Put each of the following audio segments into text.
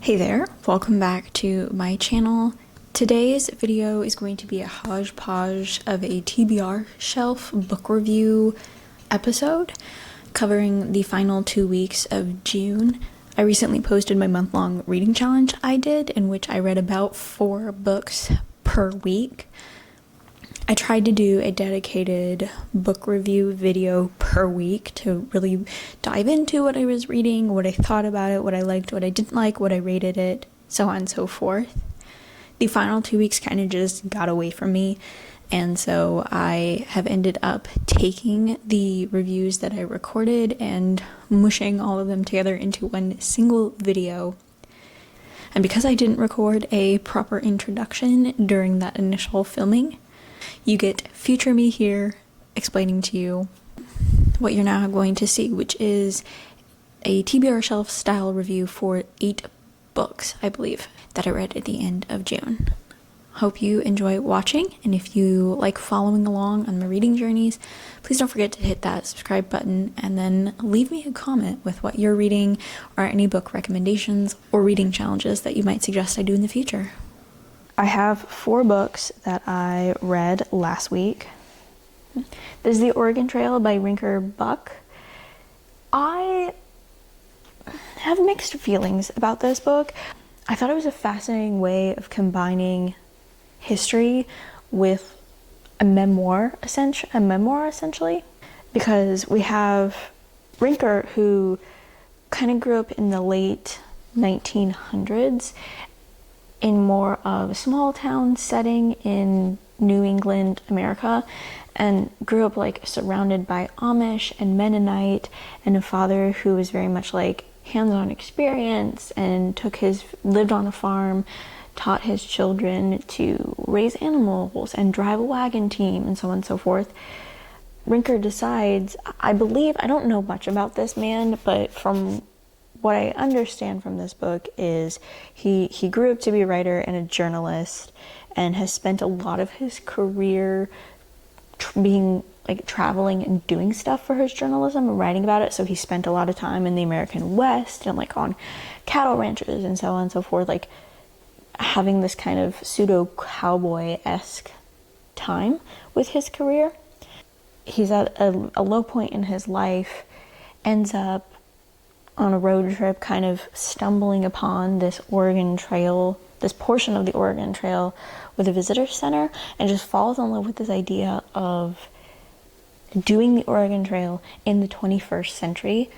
Hey there, welcome back to my channel. Today's video is going to be a hodgepodge of a TBR shelf book review episode covering the final 2 weeks of June. I recently posted my month-long reading challenge I did, in which I read about 4 books per week. I tried to do a dedicated book review video per week to really dive into what I was reading, what I thought about it, what I liked, what I didn't like, what I rated it, so on and so forth. The final 2 weeks kind of just got away from me, and so I have ended up taking the reviews that I recorded and mushing all of them together into one single video. And because I didn't record a proper introduction during that initial filming, you get future me here explaining to you what you're now going to see, which is a TBR shelf style review for 8 books, I believe, that I read at the end of June. Hope you enjoy watching, and if you like following along on my reading journeys, please don't forget to hit that subscribe button and then leave me a comment with what you're reading or any book recommendations or reading challenges that you might suggest I do in the future. I have 4 books that I read last week. This is The Oregon Trail by Rinker Buck. I have mixed feelings about this book. I thought it was a fascinating way of combining history with a memoir essentially, because we have Rinker, who kind of grew up in the late 1900s in more of a small town setting in New England, America, and grew up like surrounded by Amish and Mennonite, and a father who was very much like hands-on experience and lived on a farm, taught his children to raise animals and drive a wagon team and so on and so forth. Rinker decides, I don't know much about this man, but from what I understand from this book is he grew up to be a writer and a journalist, and has spent a lot of his career traveling and doing stuff for his journalism and writing about it. So he spent a lot of time in the American West and like on cattle ranches and so on and so forth, like having this kind of pseudo cowboy-esque time with his career. He's at a low point in his life, ends up on a road trip kind of stumbling upon this Oregon Trail, this portion of the Oregon Trail with a visitor center, and just falls in love with this idea of doing the Oregon Trail in the 21st century.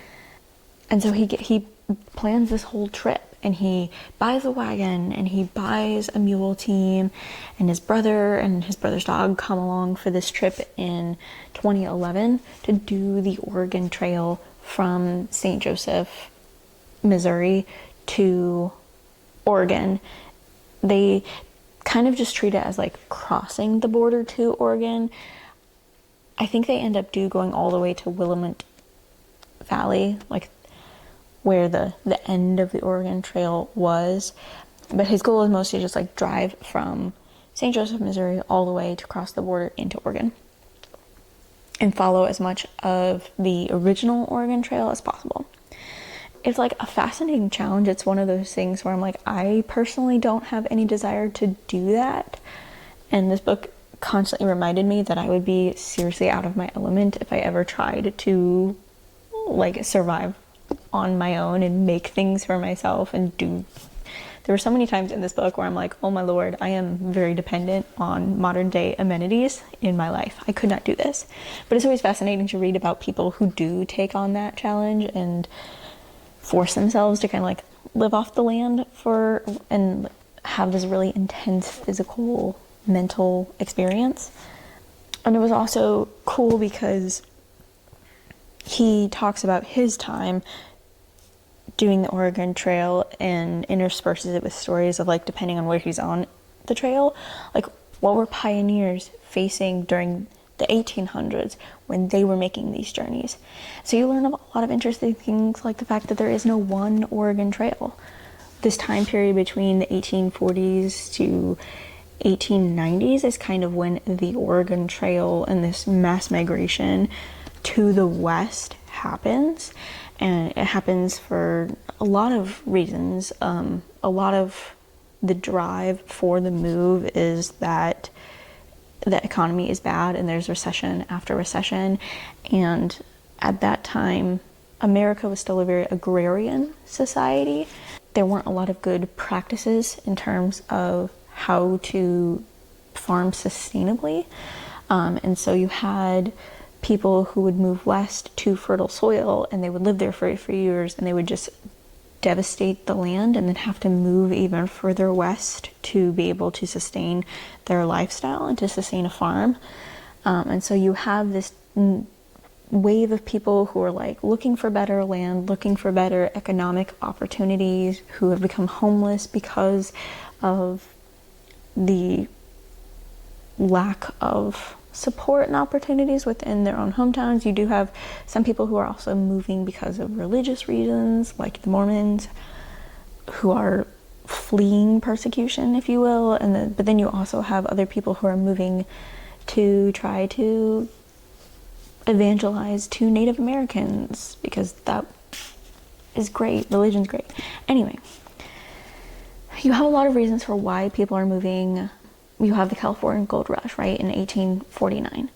And so he plans this whole trip, and he buys a wagon, and he buys a mule team, and his brother and his brother's dog come along for this trip in 2011 to do the Oregon Trail from St. Joseph, Missouri to Oregon. They kind of just treat it as like crossing the border to Oregon. I think they end up going all the way to Willamette Valley, like where the end of the Oregon Trail was. But his goal is mostly just like drive from St. Joseph, Missouri all the way to cross the border into Oregon and follow as much of the original Oregon Trail as possible. It's like a fascinating challenge. It's one of those things where I'm like, I personally don't have any desire to do that. And this book constantly reminded me that I would be seriously out of my element if I ever tried to like survive on my own and make things for myself and do. There were so many times in this book where I'm like, oh my lord, I am very dependent on modern day amenities in my life. I could not do this. But it's always fascinating to read about people who do take on that challenge and force themselves to kind of like live off the land and have this really intense physical, mental experience. And it was also cool because he talks about his time doing the Oregon Trail and intersperses it with stories of like, depending on where he's on the trail, like what were pioneers facing during the 1800s when they were making these journeys. So you learn a lot of interesting things, like the fact that there is no one Oregon Trail. This time period between the 1840s to 1890s is kind of when the Oregon Trail and this mass migration to the west happens. And it happens for a lot of reasons. A lot of the drive for the move is that the economy is bad and there's recession after recession. And at that time, America was still a very agrarian society. There weren't a lot of good practices in terms of how to farm sustainably. And so you had people who would move west to fertile soil, and they would live there for a few years, and they would just devastate the land and then have to move even further west to be able to sustain their lifestyle and to sustain a farm. And so you have this wave of people who are like looking for better land, looking for better economic opportunities, who have become homeless because of the lack of support and opportunities within their own hometowns. You do have some people who are also moving because of religious reasons, like the Mormons, who are fleeing persecution, if you will. But then you also have other people who are moving to try to evangelize to Native Americans, because that is great. Religion's great. Anyway, you have a lot of reasons for why people are moving. You have the California Gold Rush, right, in 1849.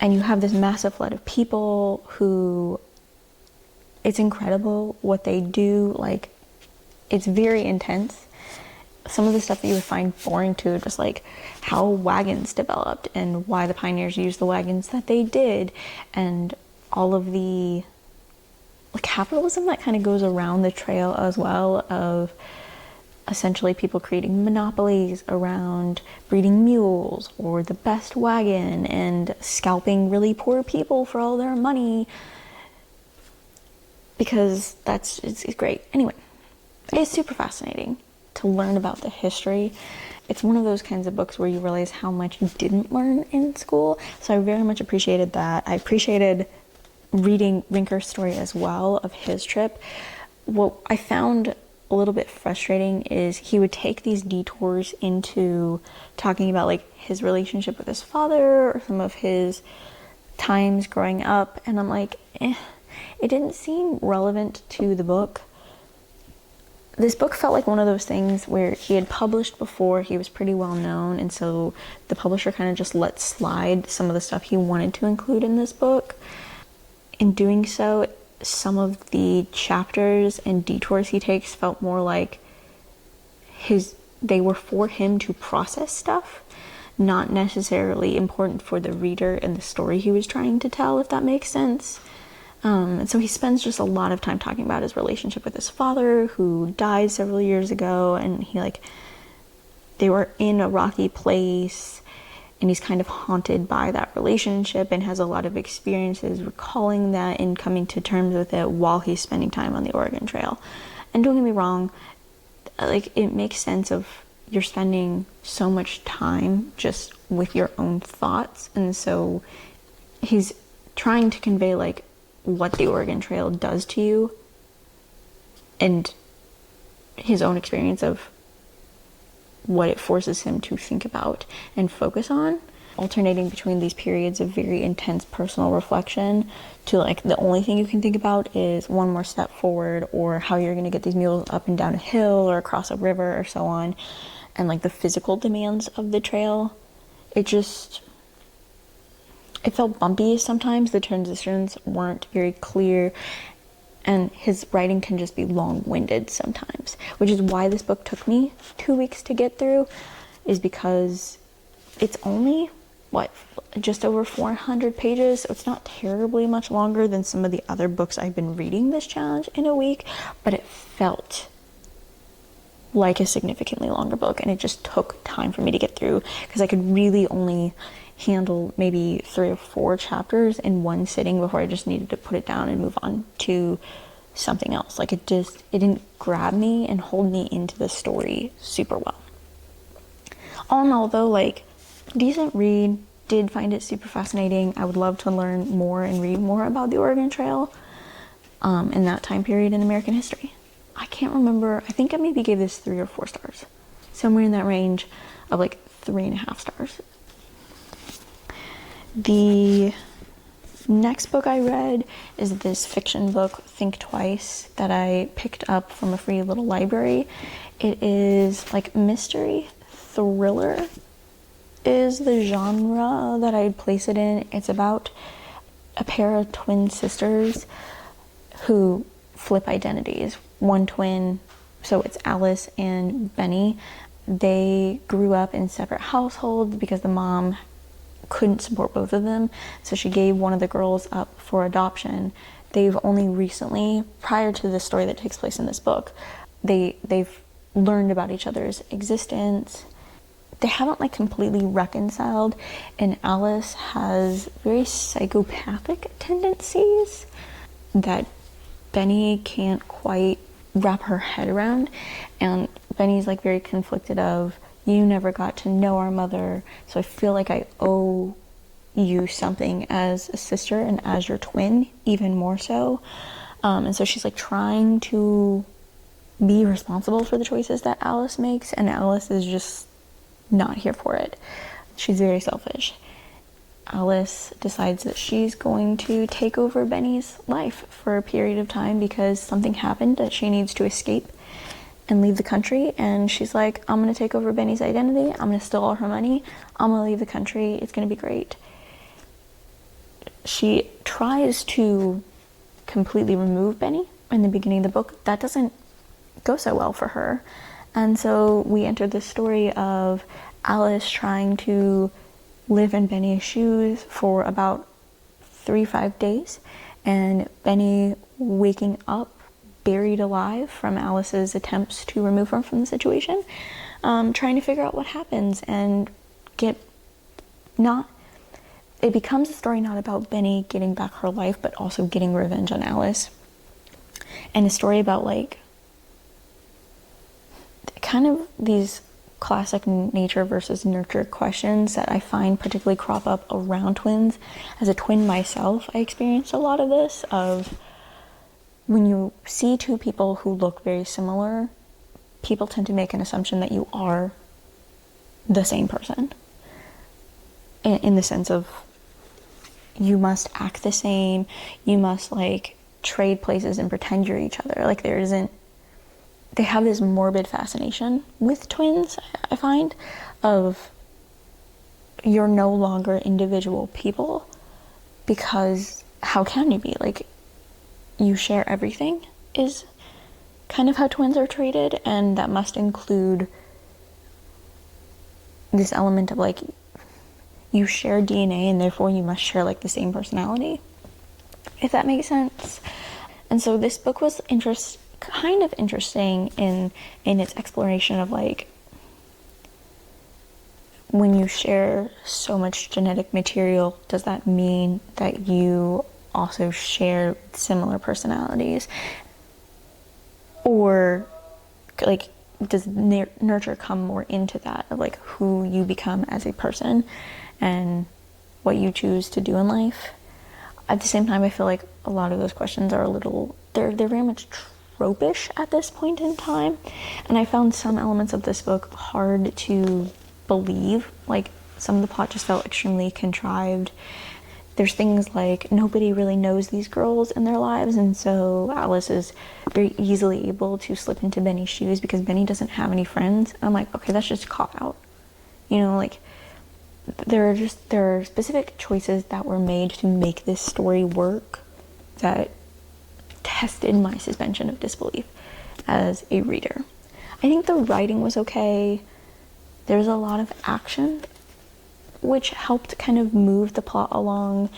And you have this massive flood of people who, it's incredible what they do. Like, it's very intense. Some of the stuff that you would find boring too, just like how wagons developed and why the pioneers used the wagons that they did, and all of the capitalism that kind of goes around the trail as well, of essentially people creating monopolies around breeding mules or the best wagon and scalping really poor people for all their money, because it's great. Anyway, it's super fascinating to learn about the history. It's one of those kinds of books where you realize how much you didn't learn in school. So I very much appreciated that. I appreciated reading Rinker's story as well, of his trip. What I found a little bit frustrating is he would take these detours into talking about like his relationship with his father or some of his times growing up, and I'm like, it didn't seem relevant to the book. This book felt like one of those things where he had published before, he was pretty well known, and so the publisher kind of just let slide some of the stuff he wanted to include in this book. In doing so, some of the chapters and detours he takes felt more like they were for him to process stuff, not necessarily important for the reader and the story he was trying to tell, if that makes sense. And so he spends just a lot of time talking about his relationship with his father, who died several years ago, and they were in a rocky place, and he's kind of haunted by that relationship and has a lot of experiences recalling that and coming to terms with it while he's spending time on the Oregon Trail. And don't get me wrong, like, it makes sense of you're spending so much time just with your own thoughts, and so he's trying to convey like what the Oregon Trail does to you and his own experience of what it forces him to think about and focus on, alternating between these periods of very intense personal reflection to like the only thing you can think about is one more step forward, or how you're going to get these mules up and down a hill or across a river or so on, and like the physical demands of the trail. It felt bumpy sometimes. The transitions weren't very clear, and his writing can just be long-winded sometimes, which is why this book took me 2 weeks to get through, is because it's only, just over 400 pages, so it's not terribly much longer than some of the other books I've been reading this challenge in a week, but it felt like a significantly longer book, and it just took time for me to get through, because I could really only handle maybe 3 or 4 chapters in one sitting before I just needed to put it down and move on to something else. Like, it didn't grab me and hold me into the story super well. All in all though, like, decent read, did find it super fascinating. I would love to learn more and read more about the Oregon Trail in that time period in American history. I can't remember, I think I maybe gave this 3 or 4 stars. Somewhere in that range of like 3.5 stars. The Next book I read is this fiction book, Think Twice, that I picked up from a free little library. It is like mystery thriller is the genre that I'd place it in. It's about a pair of twin sisters who flip identities. One twin, so it's Alice and Benny. They grew up in separate households because the mom couldn't support both of them, so she gave one of the girls up for adoption. They've only recently, prior to the story that takes place in this book, they've learned about each other's existence. They haven't like completely reconciled, and Alice has very psychopathic tendencies that Benny can't quite wrap her head around, and Benny's like very conflicted of, you never got to know our mother, so I feel like I owe you something as a sister and as your twin, even more so. And so she's like trying to be responsible for the choices that Alice makes, and Alice is just not here for it. She's very selfish. Alice decides that she's going to take over Benny's life for a period of time because something happened that she needs to escape and leave the country, and she's like, I'm gonna take over Benny's identity, I'm gonna steal all her money, I'm gonna leave the country, it's gonna be great. She tries to completely remove Benny in the beginning of the book. That doesn't go so well for her, and so we enter the story of Alice trying to live in Benny's shoes for about 3-5 days, and Benny waking up buried alive from Alice's attempts to remove her from the situation, trying to figure out what happens and it becomes a story not about Benny getting back her life, but also getting revenge on Alice, and a story about like kind of these classic nature versus nurture questions that I find particularly crop up around twins. As a twin myself, I experienced a lot of this, of when you see two people who look very similar, people tend to make an assumption that you are the same person. In the sense of, you must act the same, you must like trade places and pretend you're each other. Like they have this morbid fascination with twins, I find, of you're no longer individual people, because how can you be? Like, you share everything is kind of how twins are treated, and that must include this element of like, you share DNA and therefore you must share like the same personality, if that makes sense. And so this book was kind of interesting in its exploration of like, when you share so much genetic material, does that mean that you also share similar personalities? Or like, does nurture come more into that, of like who you become as a person and what you choose to do in life? At the same time, I feel like a lot of those questions are they're very much tropish at this point in time, and I found some elements of this book hard to believe. Like, some of the plot just felt extremely contrived. There's things like, nobody really knows these girls in their lives, and so Alice is very easily able to slip into Benny's shoes because Benny doesn't have any friends. And I'm like, okay, that's just a cop-out. You know, like, there are specific choices that were made to make this story work that tested my suspension of disbelief as a reader. I think the writing was okay. There's a lot of action, which helped kind of move the plot along.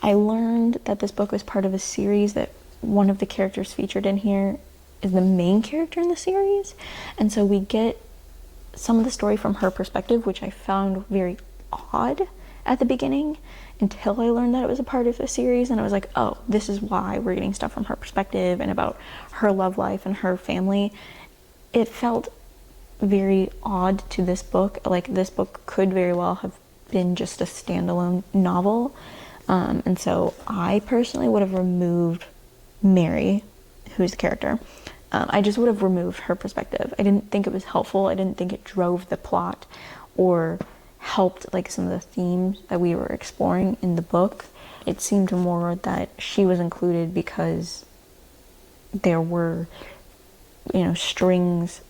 I learned that this book was part of a series that one of the characters featured in here is the main character in the series, and so we get some of the story from her perspective, which I found very odd at the beginning until I learned that it was a part of a series, and I was like, oh, this is why we're getting stuff from her perspective and about her love life and her family. It felt very odd to this book. Like, this book could very well have been just a standalone novel, and so I personally would have removed Mary, who's the character. I just would have removed her perspective. I didn't think it was helpful. I didn't think it drove the plot or helped like some of the themes that we were exploring in the book. It seemed more that she was included because there were, strings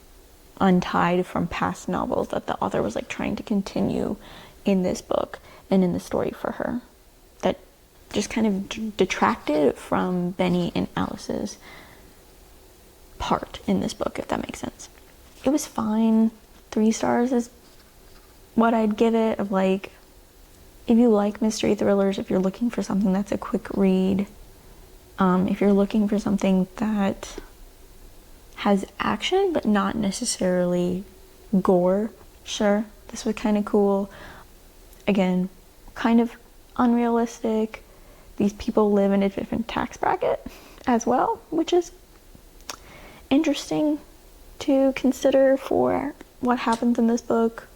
untied from past novels that the author was like trying to continue in this book and in the story for her, that just kind of detracted from Benny and Alice's part in this book, if that makes sense. It was fine. 3 stars is what I'd give it. Of like, if you like mystery thrillers, if you're looking for something that's a quick read, if you're looking for something that has action but not necessarily gore, sure, this was kind of cool. Again, kind of unrealistic. These people live in a different tax bracket as well, which is interesting to consider for what happens in this book.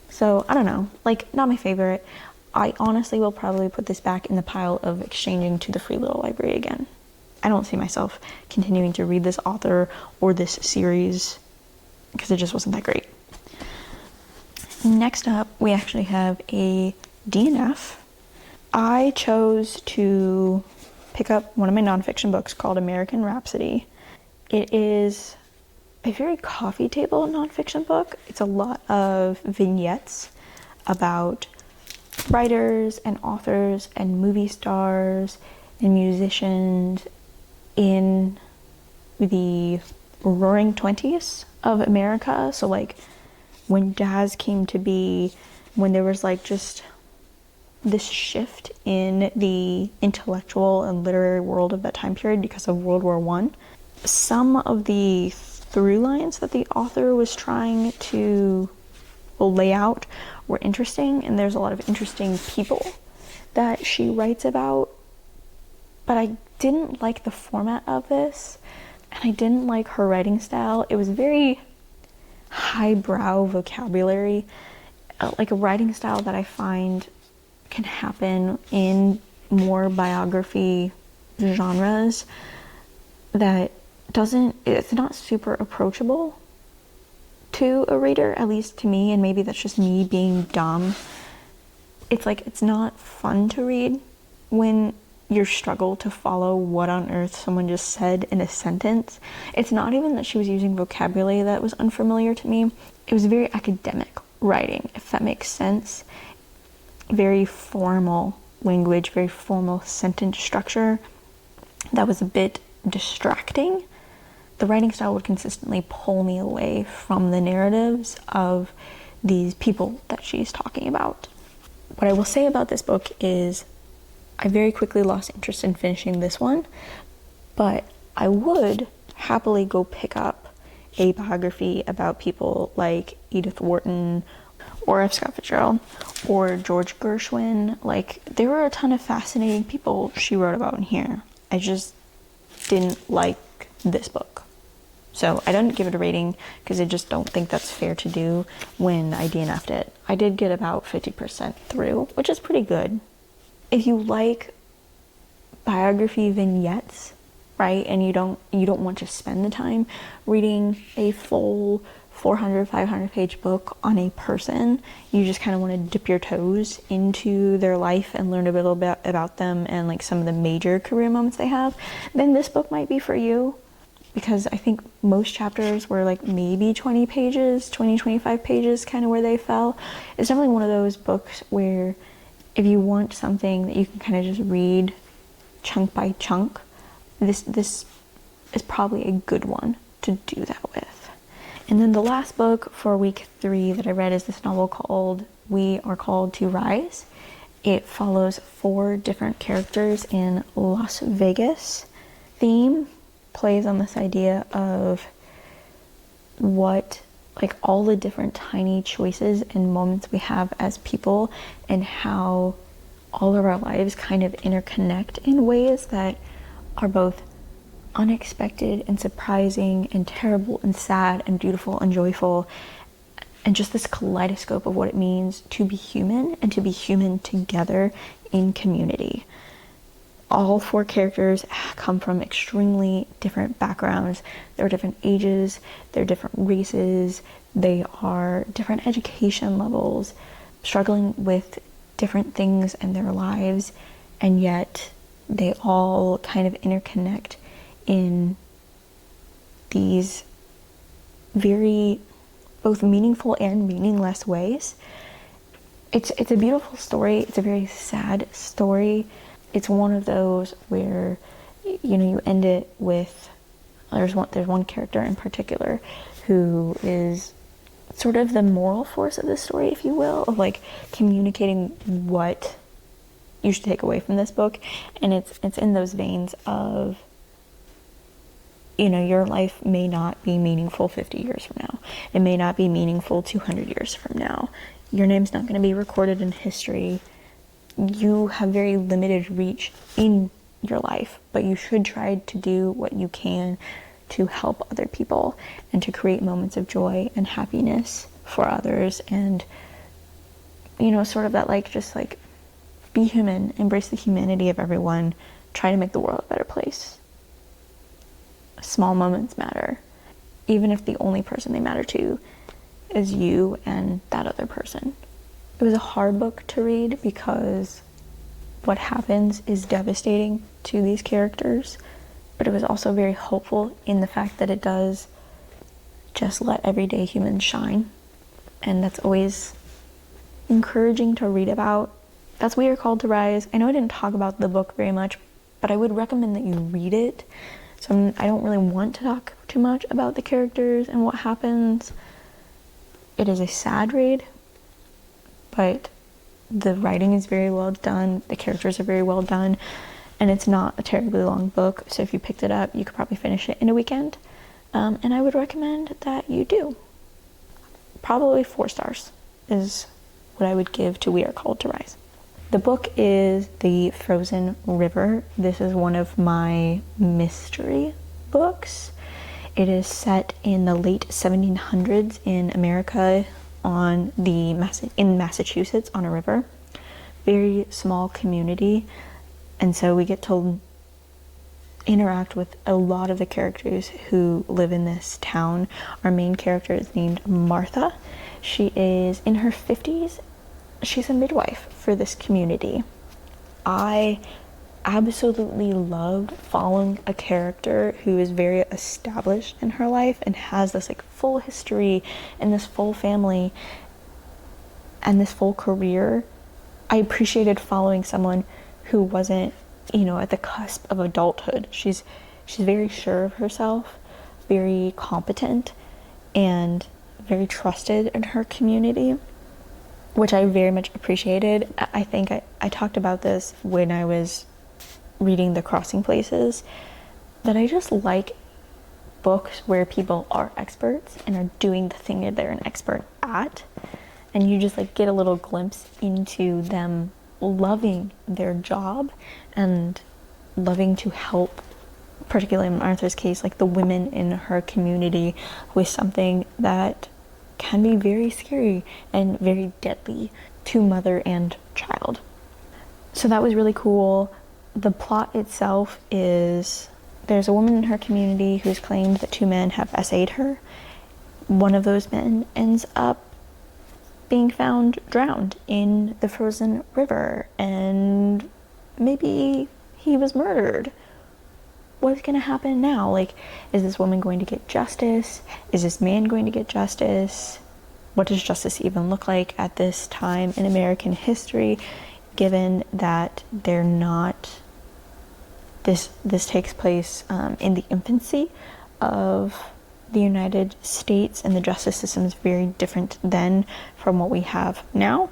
So I don't know, like, not my favorite. I honestly will probably put this back in the pile of exchanging to the Free Little Library again. I don't see myself continuing to read this author or this series because it just wasn't that great. Next up, we actually have a DNF. I chose to pick up one of my nonfiction books called American Rhapsody. It is a very coffee table nonfiction book. It's a lot of vignettes about writers and authors and movie stars and musicians in the roaring 20s of America. So like when jazz came to be, when there was like just this shift in the intellectual and literary world of that time period because of World War I. Some of the through lines that the author was trying to lay out were interesting, and there's a lot of interesting people that she writes about, but I didn't like the format of this, and I didn't like her writing style. It was very highbrow vocabulary, like a writing style that I find can happen in more biography genres that it's not super approachable to a reader, at least to me, and maybe that's just me being dumb. It's like, it's not fun to read when you struggle to follow what on earth someone just said in a sentence. It's not even that she was using vocabulary that was unfamiliar to me. It was very academic writing, if that makes sense. Very formal language, very formal sentence structure that was a bit distracting. The writing style would consistently pull me away from the narratives of these people that she's talking about. What I will say about this book is I very quickly lost interest in finishing this one, but I would happily go pick up a biography about people like Edith Wharton or F. Scott Fitzgerald or George Gershwin. Like, there were a ton of fascinating people she wrote about in here. I just didn't like this book. So I didn't give it a rating because I just don't think that's fair to do when I DNF'd it. I did get about 50% through, which is pretty good. If you like biography vignettes, right, and you don't want to spend the time reading a full 400, 500 page book on a person, you just kind of want to dip your toes into their life and learn a little bit about them and like some of the major career moments they have, then this book might be for you. Because I think most chapters were like maybe 20 pages, 20, 25 pages, kind of where they fell. It's definitely one of those books where if you want something that you can kind of just read chunk by chunk, this is probably a good one to do that with. And then the last book for week 3 that I read is this novel called We Are Called to Rise. It follows 4 different characters in Las Vegas theme. Plays on this idea of what, like, all the different tiny choices and moments we have as people and how all of our lives kind of interconnect in ways that are both unexpected and surprising and terrible and sad and beautiful and joyful, and just this kaleidoscope of what it means to be human and to be human together in community. All 4 characters come from extremely different backgrounds. They're different ages, they're different races, they are different education levels, struggling with different things in their lives, and yet they all kind of interconnect in these very both meaningful and meaningless ways. It's a beautiful story. It's a very sad story. It's one of those where, you know, you end it with, there's one character in particular who is sort of the moral force of this story, if you will, of like communicating what you should take away from this book. And it's in those veins of, you know, your life may not be meaningful 50 years from now. It may not be meaningful 200 years from now. Your name's not going to be recorded in history. You have very limited reach in your life, but you should try to do what you can to help other people and to create moments of joy and happiness for others. And, you know, sort of that, like, just like, be human, embrace the humanity of everyone, try to make the world a better place. Small moments matter, even if the only person they matter to is you and that other person. It was a hard book to read because what happens is devastating to these characters, but it was also very hopeful in the fact that it does just let everyday humans shine. And that's always encouraging to read about. That's We Are Called to Rise. I know I didn't talk about the book very much, but I would recommend that you read it. So I don't really want to talk too much about the characters and what happens. It is a sad read, but the writing is very well done, the characters are very well done, and it's not a terribly long book, so if you picked it up, you could probably finish it in a weekend. And I would recommend that you do. Probably 4 stars is what I would give to We Are Called to Rise. The book is The Frozen River. This is one of my mystery books. It is set in the late 1700s in America in Massachusetts on a river. Very small community, and so we get to interact with a lot of the characters who live in this town. Our main character is named Martha. She is in her 50s. She's a midwife for this community. I absolutely loved following a character who is very established in her life and has this like full history and this full family and this full career. I appreciated following someone who wasn't, you know, at the cusp of adulthood. She's very sure of herself, very competent, and very trusted in her community, which I very much appreciated. I think I talked about this when I was reading The Crossing Places, that I just like books where people are experts and are doing the thing that they're an expert at, and you just like get a little glimpse into them loving their job and loving to help, particularly in Martha's case, like the women in her community with something that can be very scary and very deadly to mother and child. So that was really cool. The plot itself is there's a woman in her community who's claimed that 2 men have essayed her. One of those men ends up being found drowned in the frozen river, and maybe he was murdered. What's going to happen now? Like, is this woman going to get justice? Is this man going to get justice? What does justice even look like at this time in American history, given that they're not, this takes place in the infancy of the United States, and the justice system is very different then from what we have now.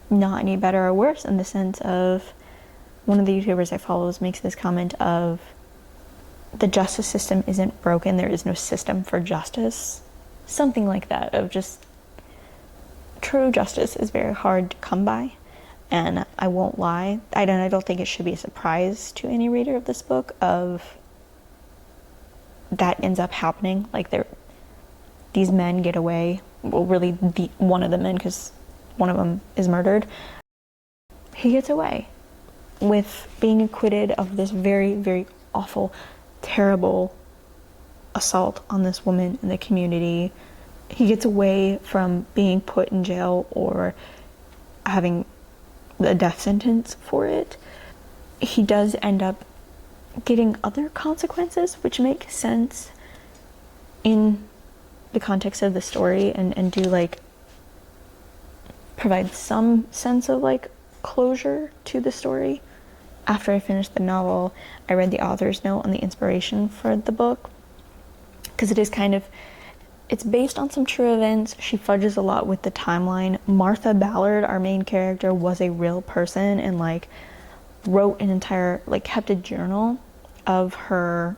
Not any better or worse, in the sense of, one of the YouTubers I follow makes this comment of, the justice system isn't broken, there is no system for justice. Something like that, of just, true justice is very hard to come by. And I won't lie, I don't think it should be a surprise to any reader of this book of that ends up happening. Like, these men get away, well, really one of the men, because one of them is murdered. He gets away with being acquitted of this very, very awful, terrible assault on this woman in the community. He gets away from being put in jail or having a death sentence for it. he does end up getting other consequences, which make sense in the context of the story, and do like provide some sense of like closure to the story. After I finished the novel, I read the author's note on the inspiration for the book, because it's based on some true events. She fudges a lot with the timeline. Martha Ballard, our main character, was a real person and like wrote an entire, like kept a journal of her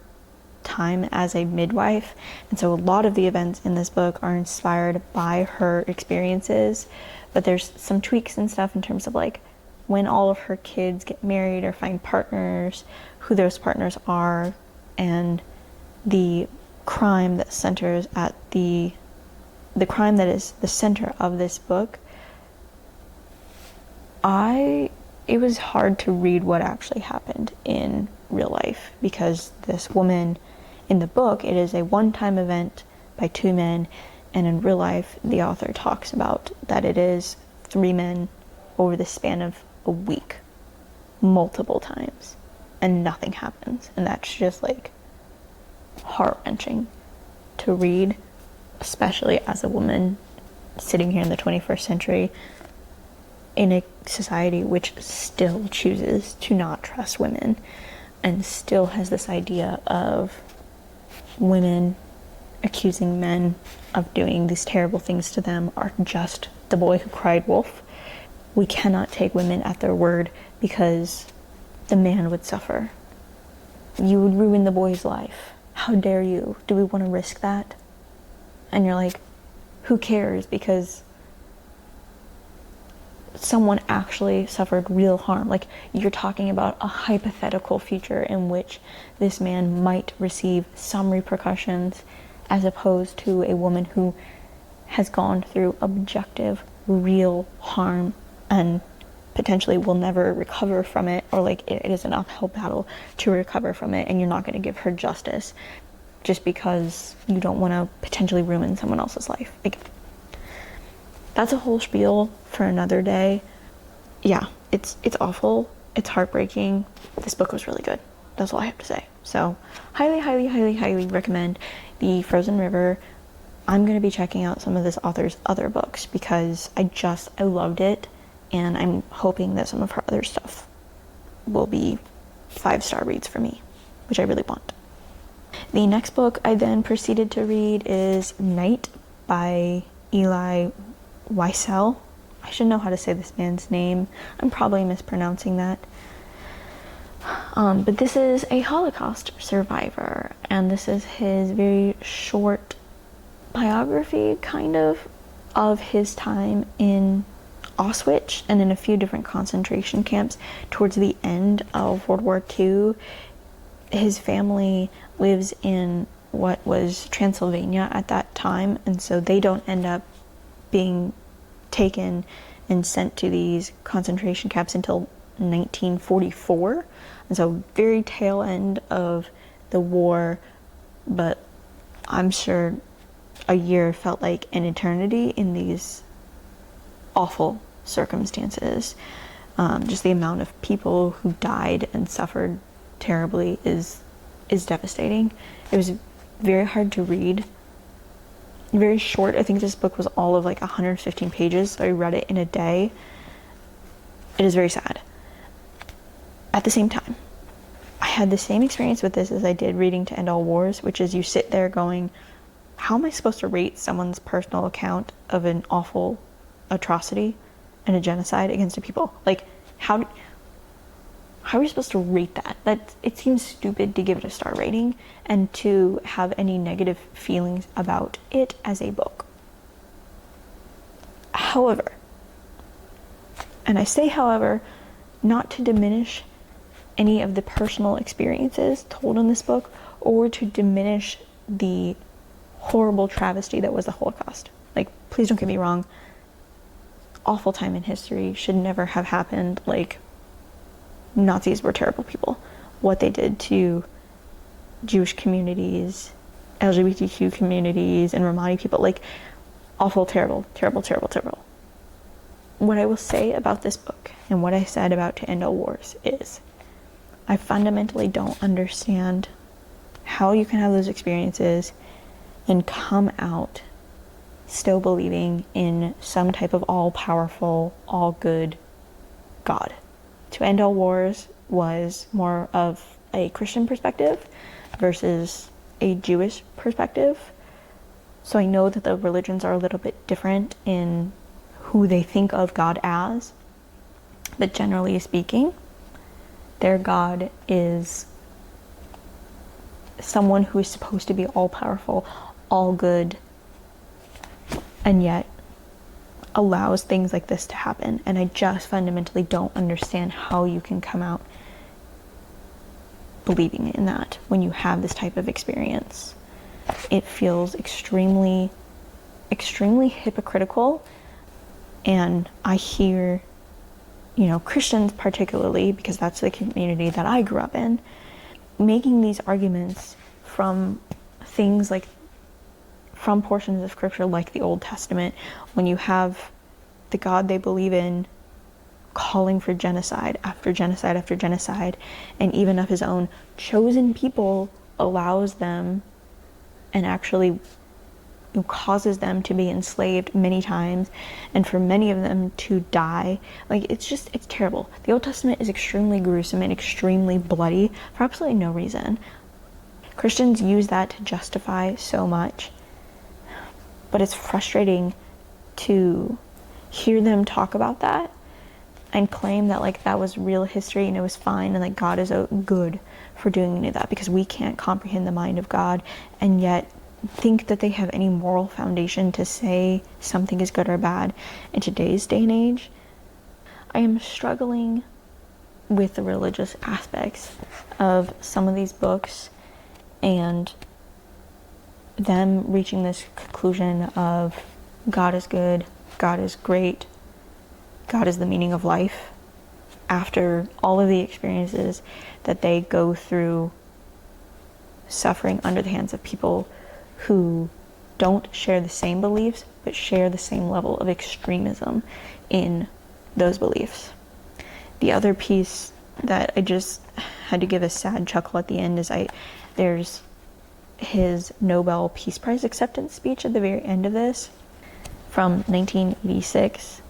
time as a midwife, and so a lot of the events in this book are inspired by her experiences, but there's some tweaks and stuff in terms of like when all of her kids get married or find partners, who those partners are, and the crime that centers at the crime that is the center of this book. It was hard to read what actually happened in real life, because this woman in the book, it is a one-time event by two men, and in real life the author talks about that it is three men over the span of a week, multiple times, and nothing happens. And that's just like heart-wrenching to read, especially as a woman sitting here in the 21st century in a society which still chooses to not trust women, and still has this idea of women accusing men of doing these terrible things to them are just the boy who cried wolf. We cannot take women at their word because the man would suffer. You would ruin the boy's life. How dare you? Do we want to risk that? And you're like, who cares? Because someone actually suffered real harm. Like, you're talking about a hypothetical future in which this man might receive some repercussions, as opposed to a woman who has gone through objective, real harm and potentially will never recover from it, or like it is an uphill battle to recover from it, and you're not going to give her justice just because you don't want to potentially ruin someone else's life. Like, that's a whole spiel for another day. Yeah, it's awful. It's heartbreaking. This book was really good. That's all I have to say. So, highly, highly, highly, highly recommend The Frozen River. I'm going to be checking out some of this author's other books because I loved it, and I'm hoping that some of her other stuff will be 5-star reads for me, which I really want. The next book I then proceeded to read is Night by Eli Wiesel. I should know how to say this man's name. I'm probably mispronouncing that. But this is a Holocaust survivor, and this is his very short biography, kind of his time in Auschwitz and in a few different concentration camps towards the end of World War II. His family lives in what was Transylvania at that time, and so they don't end up being taken and sent to these concentration camps until 1944, and so very tail end of the war, but I'm sure a year felt like an eternity in these awful circumstances. Just the amount of people who died and suffered terribly is devastating. It was very hard to read, very short. I think this book was all of like 115 pages, so I read it in a day. It is very sad. At the same time, I had the same experience with this as I did reading To End All Wars, which is you sit there going, how am I supposed to rate someone's personal account of an awful atrocity and a genocide against a people? Like, how are you supposed to rate that? It seems stupid to give it a star rating and to have any negative feelings about it as a book. However, and I say however, not to diminish any of the personal experiences told in this book, or to diminish the horrible travesty that was the Holocaust. Like, please don't get me wrong, awful time in history, should never have happened. Like, Nazis were terrible people. What they did to Jewish communities, LGBTQ communities, and Romani people, like, awful, terrible, terrible, terrible, terrible. What I will say about this book, and what I said about To End All Wars, is I fundamentally don't understand how you can have those experiences and come out still believing in some type of all-powerful, all-good God. To end all wars was more of a Christian perspective versus a Jewish perspective. So I know that the religions are a little bit different in who they think of God as, but generally speaking, their God is someone who is supposed to be all-powerful, all-good, and yet allows things like this to happen. And I just fundamentally don't understand how you can come out believing in that when you have this type of experience. It feels extremely hypocritical. And I hear, Christians particularly, because that's the community that I grew up in, making these arguments from things like, from portions of scripture like the Old Testament, when you have the God they believe in calling for genocide after genocide after genocide, and even of his own chosen people allows them and actually causes them to be enslaved many times, and for many of them to die. Like, it's terrible. The Old Testament is extremely gruesome and extremely bloody for absolutely no reason. Christians use that to justify so much. But it's frustrating to hear them talk about that and claim that like that was real history and it was fine and like God is good for doing any of that, because we can't comprehend the mind of God, and yet think that they have any moral foundation to say something is good or bad in today's day and age. I am struggling with the religious aspects of some of these books and them reaching this conclusion of God is good, God is great, God is the meaning of life, after all of the experiences that they go through suffering under the hands of people who don't share the same beliefs, but share the same level of extremism in those beliefs. The other piece that I just had to give a sad chuckle at the end is there's his Nobel Peace Prize acceptance speech at the very end of this from 1986,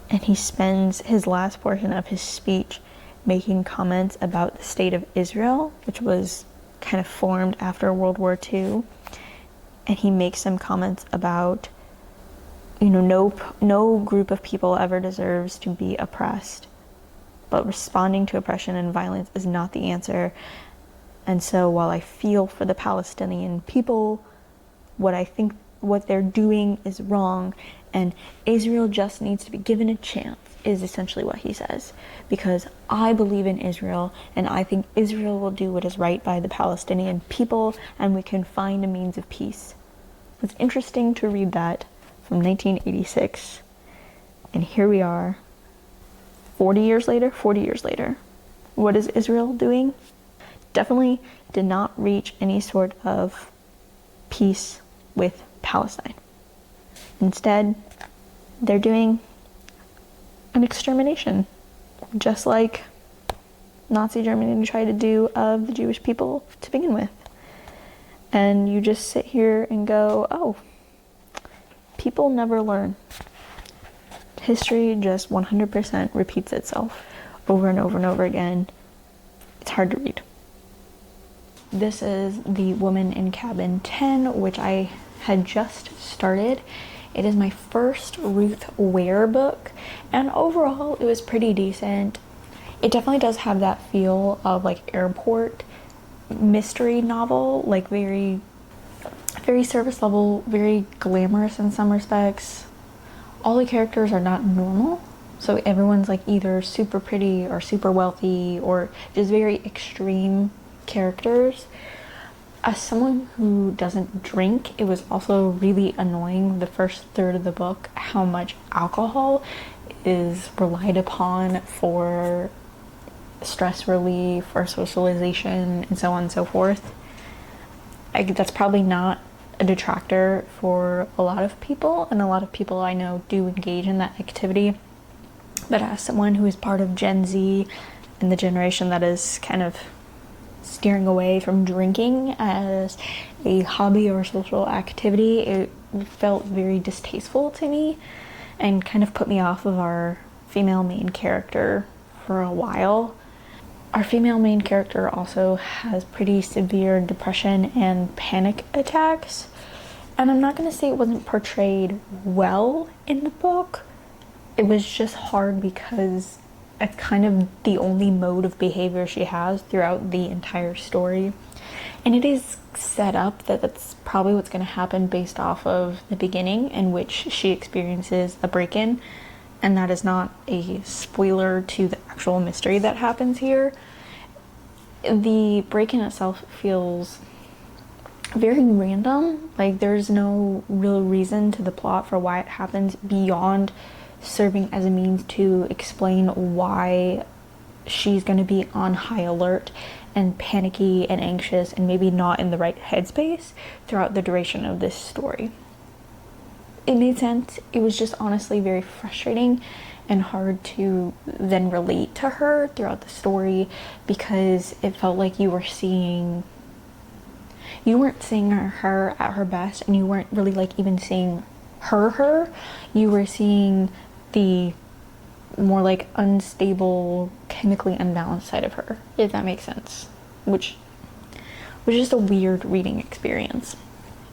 and he spends his last portion of his speech making comments about the state of Israel, which was kind of formed after World War II, and he makes some comments about no group of people ever deserves to be oppressed, but responding to oppression and violence is not the answer. And so while I feel for the Palestinian people, what I think what they're doing is wrong, and Israel just needs to be given a chance, is essentially what he says. Because I believe in Israel, and I think Israel will do what is right by the Palestinian people, and we can find a means of peace. It's interesting to read that from 1986, and here we are, 40 years later. What is Israel doing? Definitely did not reach any sort of peace with Palestine. Instead, they're doing an extermination, just like Nazi Germany tried to do of the Jewish people to begin with. And you just sit here and go, oh, people never learn. History just 100% repeats itself over and over and over again. It's hard to read. This is The Woman in Cabin 10, which I had just started. It is my first Ruth Ware book, and overall it was pretty decent. It definitely does have that feel of like airport mystery novel, like very surface level, very glamorous in some respects. All the characters are not normal, so everyone's like either super pretty or super wealthy or just very extreme characters. As someone who doesn't drink, it was also really annoying the first third of the book how much alcohol is relied upon for stress relief or socialization and so on and so forth. That's probably not a detractor for a lot of people, and a lot of people I know do engage in that activity. But as someone who is part of Gen Z in the generation that is kind of steering away from drinking as a hobby or social activity, it felt very distasteful to me and kind of put me off of our female main character for a while. Our female main character also has pretty severe depression and panic attacks, and I'm not going to say it wasn't portrayed well in the book. It was just hard because it's kind of the only mode of behavior she has throughout the entire story. And it is set up that that's probably what's going to happen based off of the beginning, in which she experiences a break-in. And that is not a spoiler to the actual mystery that happens here. The break-in itself feels very random. Like, there's no real reason to the plot for why it happens beyond serving as a means to explain why she's going to be on high alert and panicky and anxious and maybe not in the right headspace throughout the duration of this story. It made sense. It was just honestly very frustrating and hard to then relate to her throughout the story, because it felt like you weren't seeing her at her best, and you weren't really like even seeing her. You were seeing the more like unstable, chemically unbalanced side of her, if that makes sense, which was just a weird reading experience.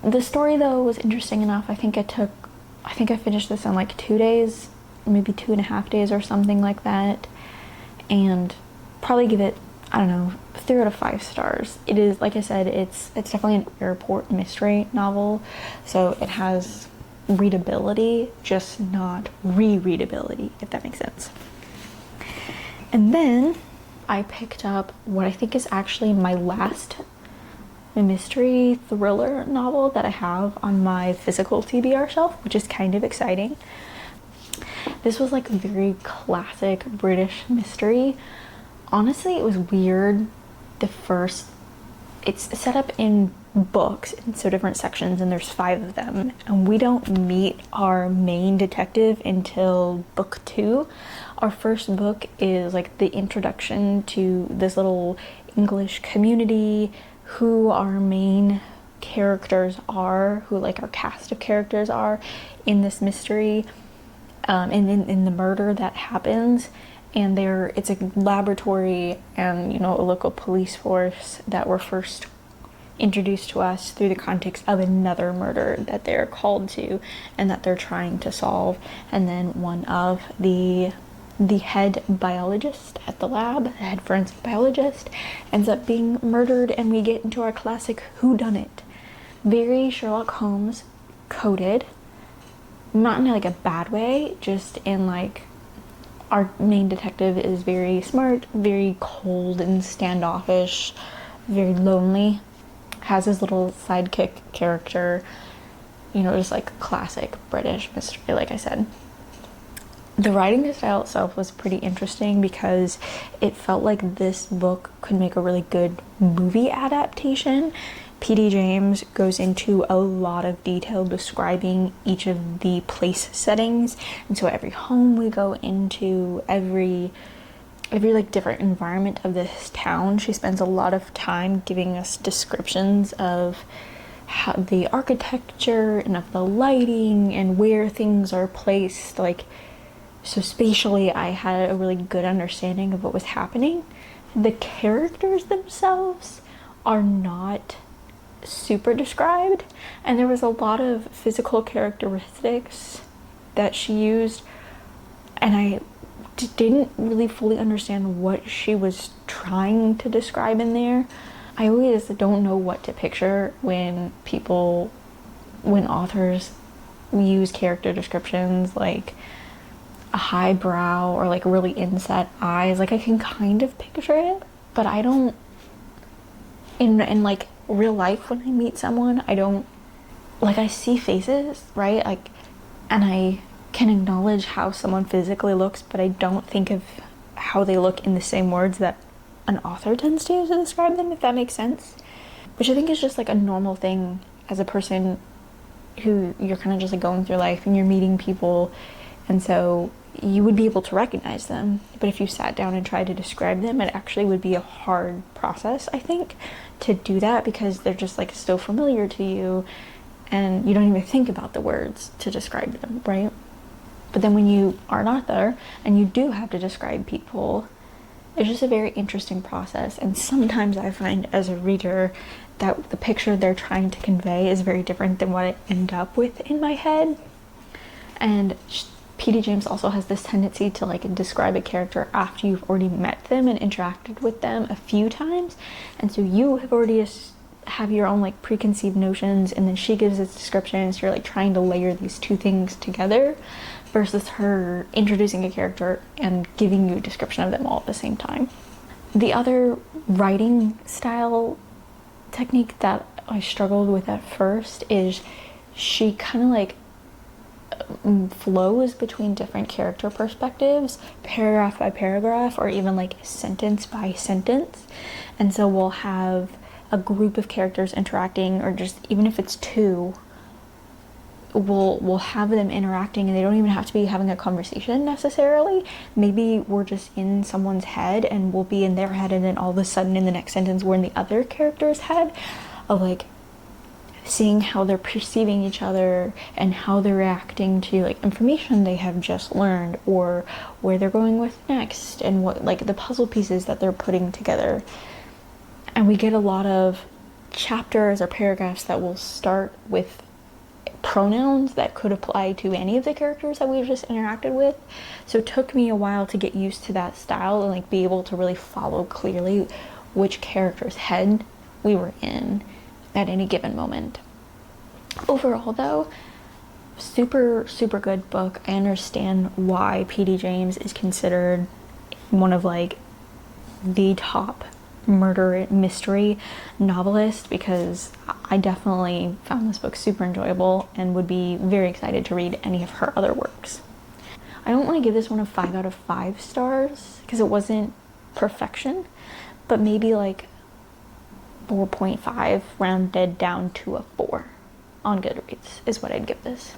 The story though was interesting enough. I think I finished this in like 2 days, maybe 2.5 days or something like that, and probably give it, I don't know, 3 out of 5 stars. It is, like I said, it's definitely an airport mystery novel, so it has readability, just not rereadability, if that makes sense. And then I picked up what I think is actually my last mystery thriller novel that I have on my physical TBR shelf, which is kind of exciting. This was like a very classic British mystery. Honestly, it was weird. It's set up in books, and so different sections, and there's 5 of them, and we don't meet our main detective until book 2. Our first book is like the introduction to this little English community, who our main characters are, who like our cast of characters are in this mystery, and in the murder that happens. And it's a laboratory and, you know, a local police force that were first introduced to us through the context of another murder that they're called to and that they're trying to solve. And then one of the head biologist at the lab, the head forensic biologist, ends up being murdered, and we get into our classic whodunit. Very Sherlock Holmes coded, not in like a bad way, just in like, our main detective is very smart, very cold and standoffish, very lonely, has his little sidekick character, you know, just like classic British mystery, like I said. The writing style itself was pretty interesting because it felt like this book could make a really good movie adaptation. P.D. James goes into a lot of detail describing each of the place settings, and so every home we go into, every like different environment of this town, she spends a lot of time giving us descriptions of how the architecture and of the lighting and where things are placed. Like, so spatially I had a really good understanding of what was happening. The characters themselves are not super described, and there was a lot of physical characteristics that she used, and I didn't really fully understand what she was trying to describe in there. I always don't know what to picture when authors use character descriptions like a high brow or like really inset eyes. Like, I can kind of picture it, but I don't, in like real life, when I meet someone, I don't, like, I see faces, right? Like, and I can acknowledge how someone physically looks, but I don't think of how they look in the same words that an author tends to use to describe them, if that makes sense. Which I think is just like a normal thing as a person who you're kind of just like going through life and you're meeting people, and so you would be able to recognize them. But if you sat down and tried to describe them, it actually would be a hard process, I think, to do that, because they're just like so familiar to you and you don't even think about the words to describe them, right? But then when you are an author and you do have to describe people, it's just a very interesting process. And sometimes I find as a reader that the picture they're trying to convey is very different than what I end up with in my head. And P.D. James also has this tendency to like describe a character after you've already met them and interacted with them a few times, and so you have already have your own like preconceived notions, and then she gives its description, so you're like trying to layer these two things together, versus her introducing a character and giving you a description of them all at the same time. The other writing style technique that I struggled with at first is she kind of like flows between different character perspectives, paragraph by paragraph, or even like sentence by sentence. And so we'll have a group of characters interacting, or just even if it's two, we'll have them interacting, and they don't even have to be having a conversation necessarily. Maybe we're just in someone's head and we'll be in their head, and then all of a sudden in the next sentence we're in the other character's head, of like seeing how they're perceiving each other and how they're reacting to like information they have just learned, or where they're going with next, and what like the puzzle pieces that they're putting together. And we get a lot of chapters or paragraphs that will start with pronouns that could apply to any of the characters that we've just interacted with. So it took me a while to get used to that style and like be able to really follow clearly which character's head we were in at any given moment. Overall though, super good book. I understand why P.D. James is considered one of like the top murder mystery novelist, because I definitely found this book super enjoyable and would be very excited to read any of her other works. I don't want to give this one a 5 out of 5 stars because it wasn't perfection, but maybe like 4.5 rounded down to a 4 on Goodreads is what I'd give this.